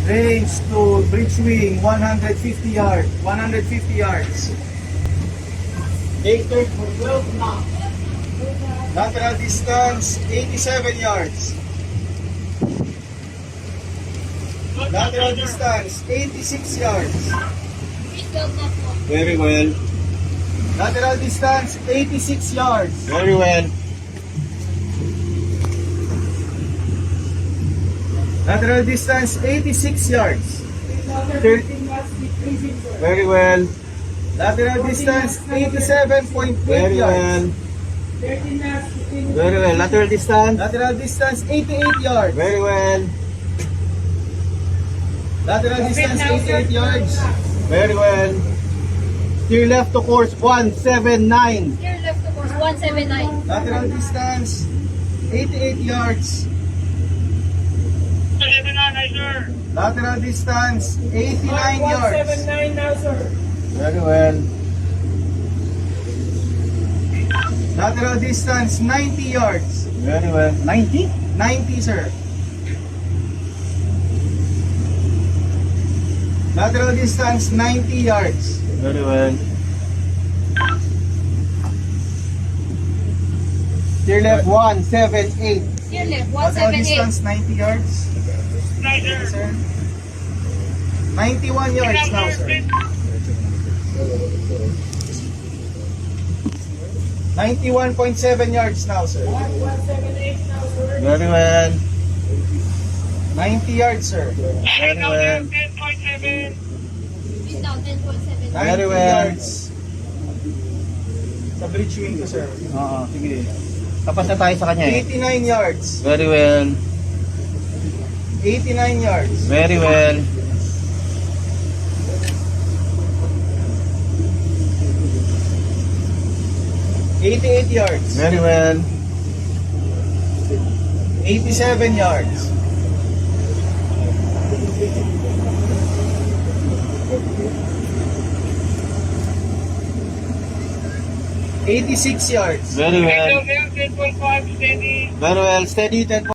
Range to bridge wing, 150 yards. 150 yards. Take turn for 12 knots. Lateral distance, 87 yards. Lateral distance, 86 yards. Very well. Lateral distance, 86 yards. Very well. Lateral distance, 86 yards. Very well. Lateral distance, 87.8 Very yards. well. Very well. Lateral distance. Lateral distance, 88 yards. Very well. Lateral distance, 88 yards. Very well. Steer left to course 179. Here left to course 179. Lateral distance, 88 yards. Lateral distance, 89 yards. 179 now, sir. Very well. Lateral distance, 90 yards. Very well. 90? 90, sir. Lateral distance, 90 yards. Very well. Steer left 178. Here left Lateral 178. distance, 90 yards. Yes, sir. 91 yards now, sir. 91.7 yards now, sir. 178 now, sir. Very well. 90 yards, sir. Very well. He's down 10.7. 90 Very well. yards. Sa bridge wing ko, sir. Oo, sige. Tapos na tayo sa kanya eh. 89 yards. Very well. 89 yards. Very well. $88 yards. Very well. 87 yards. 86 yards. Very well. Very well. Steady 10.5.